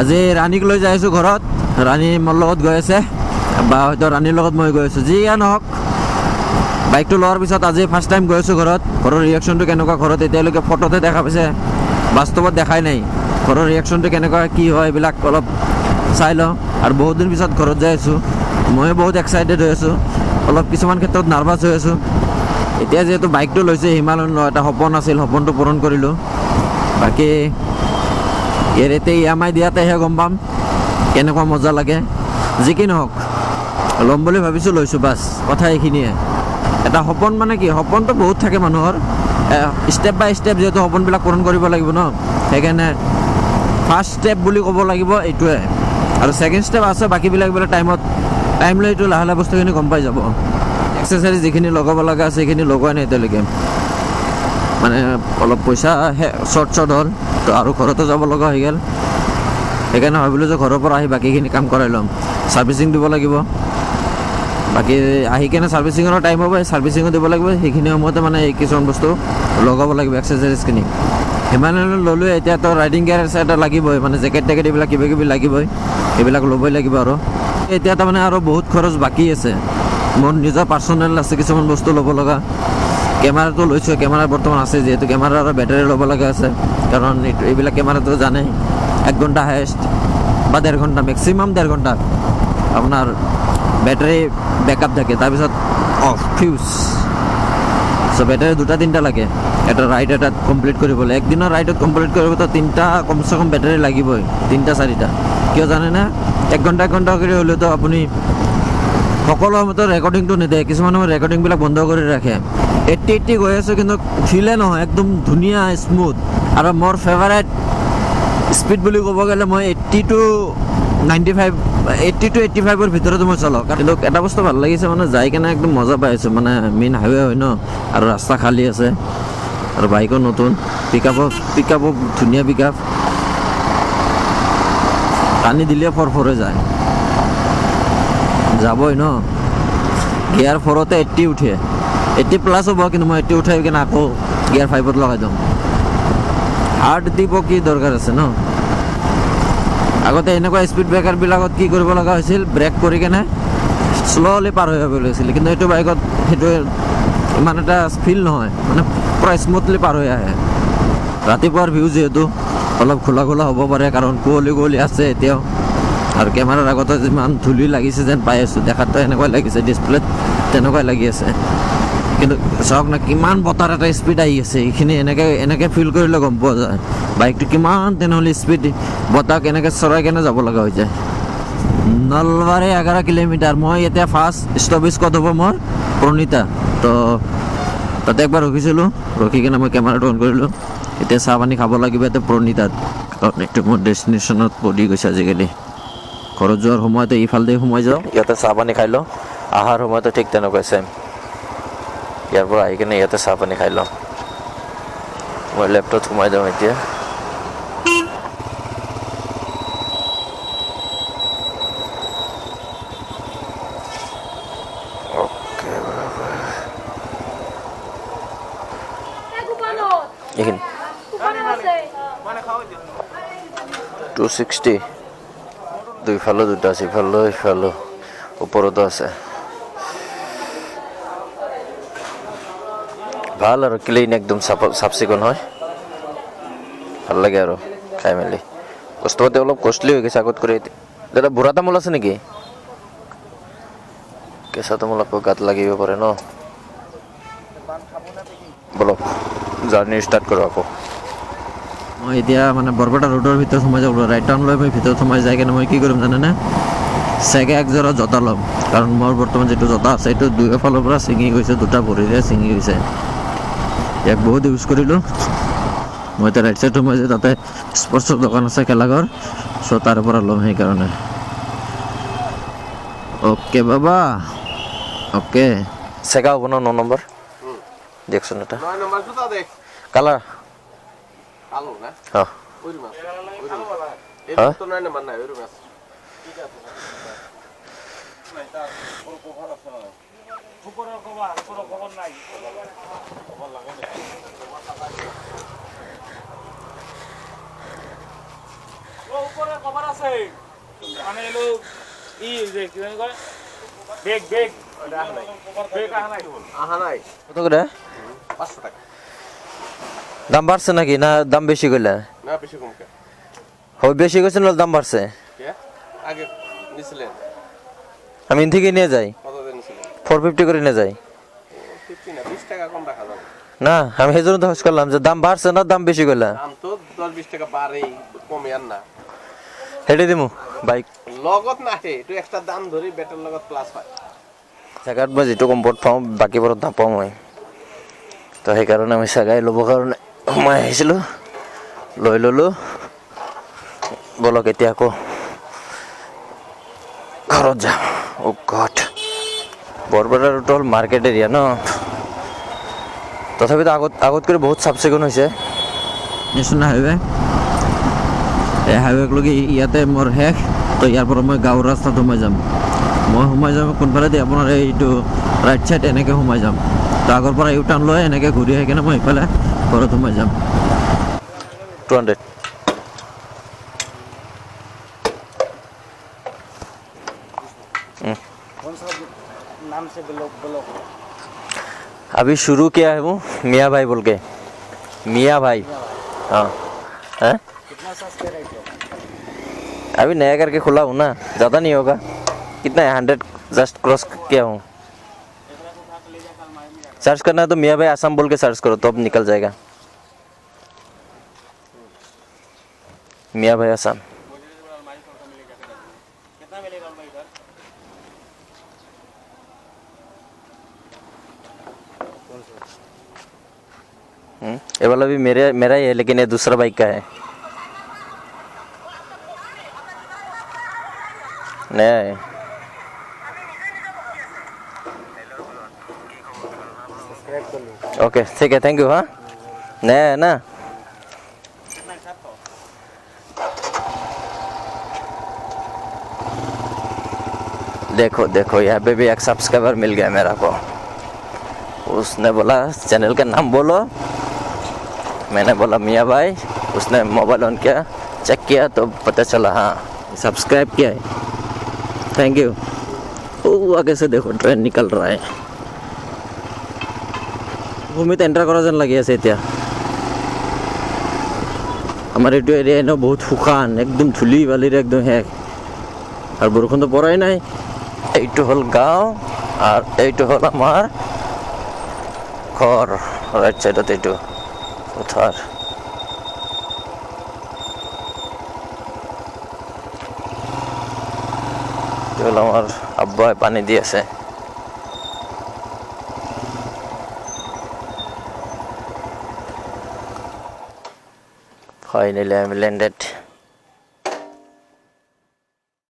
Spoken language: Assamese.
আজি ৰাণীক লৈ যাই আছোঁ ঘৰত, ৰাণী মোৰ লগত গৈ আছে বা হয়তো ৰাণীৰ লগত মই গৈ আছোঁ, যিয়ে নহওক বাইকটো লোৱাৰ পিছত আজি ফাৰ্ষ্ট টাইম গৈ আছোঁ ঘৰত। ঘৰৰ ৰিয়েকশ্যনটো কেনেকুৱা, ঘৰত এতিয়ালৈকে ফটোতে দেখা পাইছে, বাস্তৱত দেখাই নাই। ঘৰৰ ৰিয়েকশ্যনটো কেনেকুৱা কি হয় এইবিলাক অলপ চাই লওঁ। আৰু বহুত দিন পিছত ঘৰত যাই আছোঁ, ময়ো বহুত এক্সাইটেড হৈ আছোঁ, অলপ কিছুমান ক্ষেত্ৰত নাৰ্ভাছ হৈ আছোঁ। এতিয়া যিহেতু বাইকটো লৈছে, হিমালয়ন এটা সপোন আছিল, সপোনটো পূৰণ কৰিলোঁ। বাকী ইয়াৰ এতিয়া EMI দিয়াতেহে গম পাম কেনেকুৱা মজা লাগে। যি কি নহওক ল'ম বুলি ভাবিছোঁ, লৈছোঁ, বাছ কথা এইখিনিয়ে। এটা সপোন মানে কি, সপোনটো বহুত থাকে মানুহৰ, ষ্টেপ বাই ষ্টেপ যিহেতু সপোনবিলাক পূৰণ কৰিব লাগিব ন, সেইকাৰণে ফাৰ্ষ্ট ষ্টেপ বুলি ক'ব লাগিব এইটোৱে। আৰু ছেকেণ্ড ষ্টেপ আছে বাকীবিলাক টাইম লৈ এইটো লাহে লাহে বস্তুখিনি গম পাই যাব। এক্সেচাৰিজ যিখিনি লগাব লগা আছে সেইখিনি লগোৱাই নাই এতিয়ালৈকে, মানে অলপ পইচা শ্বৰ্ট হ'ল তো, আৰু ঘৰতো যাব লগা হৈ গ'ল। সেইকাৰণে ভাবিলোঁ যে ঘৰৰ পৰা আহি বাকীখিনি কাম কৰাই ল'ম। ছাৰ্ভিচিং দিব লাগিব, বাকী আহি কেনে ছাৰ্ভিচিঙৰ টাইম হ'ব, ছাৰ্ভিচিঙো দিব লাগিব। সেইখিনি সময়তে মানে এই কিছুমান বস্তু লগাব লাগিব, এক্সেচাৰিজখিনি। হিমালয়ান ল'লোঁ, এতিয়াতো ৰাইডিং গিয়াৰ এটা লাগিবই, মানে জেকেট টেকেট এইবিলাক কিবা কিবি লাগিবই, সেইবিলাক ল'বই লাগিব। আৰু এতিয়া তাৰমানে আৰু বহুত খৰচ বাকী আছে, মোৰ নিজৰ পাৰ্চনেল আছে কিছুমান বস্তু ল'ব লগা। কেমেৰাটো লৈছোঁ, কেমেৰা বৰ্তমান আছে, যিহেতু কেমেৰা আৰু বেটাৰী ল'ব লগা আছে, কাৰণ এইবিলাক কেমেৰাটো জানে 1 ঘণ্টা হায়েষ্ট বা 1.5 ঘণ্টা, মেক্সিমাম 1.5 ঘণ্টা আপোনাৰ বেটাৰী বেকআপ থাকে, তাৰপিছত অফ ফিউজ। চ' বেটাৰী 2-3টা লাগে এটা ৰাইড এটাত কমপ্লিট কৰিবলৈ। একদিনৰ ৰাইডত কমপ্লিট কৰিবতো 3টা কমচে কম বেটাৰী লাগিবই, 3-4টা। কিয় জানেনে, 1 ঘণ্টা কৰি হ'লেতো আপুনি সকলো সময়তো ৰেকৰ্ডিংটো নিদিয়ে, কিছুমান সময় ৰেকৰ্ডিংবিলাক বন্ধ কৰি ৰাখে। 80 গৈ আছোঁ, কিন্তু ফিলে নহয়, একদম ধুনীয়া স্মুথ। আৰু মোৰ ফেভাৰেট স্পীড বুলি ক'ব গ'লে মই 80 to 85ৰ ভিতৰতো মই চলাওঁ। কিন্তু এটা বস্তু ভাল লাগিছে, মানে যাই কেনে একদম মজা পাই আছোঁ, মানে মেইন হাইৱে হয় ন, আৰু ৰাস্তা খালী আছে, আৰু বাইকো নতুন, পিক আপো ধুনীয়া পিক আপ, টানি দিলে ফৰফৰে যায়, যাবই ন। গিয়াৰ 4তে 80 উঠে, 80+ হ'ব, কিন্তু মই 80 উঠাই কিনে আকৌ গিয়াৰ 5ত লগাই দিওঁ। হাৰ্ড দিব কি দৰকাৰ আছে ন। আগতে এনেকুৱা স্পীড ব্ৰেকাৰবিলাকত কি কৰিব লগা হৈছিল, ব্ৰেক কৰি কেনে শ্ল'লি পাৰ হৈ যাব লাগিছিল, কিন্তু এইটো বাইকত সেইটো ইমান এটা ফিল নহয়, মানে পূৰা স্মুথলি পাৰ হৈ আহে। ৰাতিপুৱাৰ ভিউ যিহেতু অলপ খোলা হ'ব পাৰে, কাৰণ কুঁৱলী আছে এতিয়াও, আৰু কেমেৰাৰ আগতে যিমান ধূলি লাগিছে যেন পাই আছোঁ, দেখাততো এনেকুৱাই লাগিছে, ডিছপ্লেত তেনেকুৱাই লাগি আছে। কিন্তু চাওক না, কিমান বতাৰ এটা স্পীড আহি আছে, এইখিনি এনেকৈ ফিল কৰিলে গম পোৱা যায় বাইকটো কিমান তেনেহ'লে স্পীড, বতাহ কেনেকৈ চৰাই কেনে যাব লগা হৈ যায়। নলবাৰী 11 কিলোমিটাৰ। মই এতিয়া ফাৰ্ষ্ট ষ্টপেজ ক'ত হ'ব মোৰ, প্ৰণীতা। তো তাতে একবাৰ ৰখিছিলোঁ, ৰখি কিনে মই কেমেৰাটো অন কৰিলোঁ। এতিয়া চাহ পানী খাব লাগিব এতিয়া প্ৰণীতাত, কাৰণ এইটো মোৰ ডেষ্টিনেশ্যনত পৰি গৈছে আজিকালি। ঘৰত যোৱাৰ সময়তে ইফালদি সোমাই যাওঁ, ইয়াতে চাহ পানী খাই লওঁ, অহাৰ সময়তে ঠিক তেনেকুৱা চেম, ইয়াৰ পৰা আহি কিনে ইয়াতে চাহ পানী খাই লওঁ। মই লেপটপত সোমাই যাওঁ এতিয়া। এইখিনি 260, দুইফালে 2টা আছে, ইফালে ওপৰতো আছে। ভাল আৰু ক্লিন, একদম চাফ চিকুণ হয়, ভাল লাগে আৰু খাই মেলি। বস্তুপাতি অলপ কষ্টলি হৈ গৈছে আগত কৰি। দাদা বুঢ়া তামোল আছে নেকি? কেঁচা তামোল আকৌ গাত লাগিব পাৰে ন। বলক জাৰ্ণি ষ্টাৰ্ট কৰোঁ আকৌ। মই এতিয়া মানে বৰপেটা ৰোডৰ ভিতৰত সোমাই যাব, ৰাইট টাৰ্ণ লৈ মই ভিতৰত সোমাই যাই কিনে মই কি কৰিম জানেনে, চেগে একযোৰা জোতা ল'ম, কাৰণ মোৰ বৰ্তমান যিটো জোতা আছে এইটো দুয়োফালৰ পৰা ছিঙি গৈছে, 2টা ভৰিৰে ছিঙি গৈছে। ইয়াক বহুত ইউজ কৰিলোঁ। মই এতিয়া ৰাইট চাইড সোমাই যাই, তাতে স্পৰ্টছৰ দোকান আছে, খেলাঘৰ, চ' তাৰ পৰা ল'ম সেইকাৰণে। অ'কে বাবা, অ'কে। চেগা হ'ব ন 9 নম্বৰ, দিয়কচোন এটা কালাৰ। উপরে কভার আছে মানে এলো ই যে কি কয় বেগ বেগ বেগ আহা নাই কত করে 500 টাকা দাম বাড়ছে নাকি না দাম বেশি কইলা না বেশি কম কে হয় বেশি কইছেন না দাম বাড়ছে কে আগে নিছিলেন আমি ইন থেকে নিয়ে যাই কত দিন নিছিলেন 450 করে নিয়ে যাই 50 না 20 টাকা কম রাখা যাবে না আমি সেজন্য তো হস করলাম যে দাম বাড়ছে না দাম বেশি কইলা দাম তো 10-20 টাকা বাড়েই কমে আর না হেডে দিমু বাইক লগত না হে একটু এক্সট্রা দাম ধরি বেটার লগত প্লাস হয় জায়গাত মই যেটো কম্ফৰ্ট পাওঁ বাকীবোৰত নাপাওঁ মই তো সেইকাৰণে আমি জাগাই ল'বৰ কাৰণে সোমাই আহিছিলোঁ লৈ ল'লোঁ বলক এতিয়া আকৌ ঘৰত যাম অ' গড বৰপেটা ৰোড হ'ল মাৰ্কেট এৰিয়া ন তথাপিতো আগত কৰি বহুত চাফ চিকুণ হৈছে নেশ্যনেল হাইৱে এই হাইৱেকলৈকে ইয়াতে মোৰ শেষ তো ইয়াৰ পৰা মই গাঁৱৰ ৰাস্তাত সোমাই যাম মই সোমাই যাম কোনফালেদি আপোনাৰ এইটো ৰাইট চাইড এনেকৈ সোমাই যাম তো আগৰ পৰা ইউ টাৰ্ণ লৈ এনেকৈ ঘূৰি আহি কিনে মই ইফালে ঘৰত সোমাই যাম 200 नाम से ब्लॉक अभी शुरू किया है वो मियाँ भाई बोल के मियाँ भाई हाँ हैं कितना सब्सक्राइब है अभी नया करके खुला हूँ ना ज़्यादा नहीं होगा कितना है 100 जस्ट क्रॉस किया हूँ सर्च करना है तो मियाँ भाई आसाम बोल के सर्च करो तो अब निकल जाएगा मियाँ भाई आसाम कितना मिलेगा भाई इधर ये वाला भी मेरा ही है लेकिन ये दूसरा बाइक का है नया है सब्सक्राइब कर लो ओके ठीक है थैंक यू हाँ नया है ना कितना खात हो देखो देखो यहाँ पे भी एक सब्सक्राइबर मिल गया मेरा को उसने बोला चैनल का नाम बोलो मैंने बोला मियाँ भाई उसने मोबाइल ऑन किया चेक किया तो पता चला हाँ सब्सक्राइब किया है थैंक यू ओ आगे से देखो ट्रेन निकल रहा है भूमित एंटर करा যেন লাগি আছে এতিয়া আমাৰ এইটো এৰিয়া ন বহুত শুকান একদম ধুলি বালিৰ একদম শেষ আৰু বৰষুণ তো পৰাই নাই এইটো হ'ল গাঁও আৰু এইটো হ'ল আমাৰ ঘৰ ৰাইট সাইডত এইটো পথাৰ এইটো হ'ল আমাৰ আব্বাই পানী দি আছে Finally, I'm landed.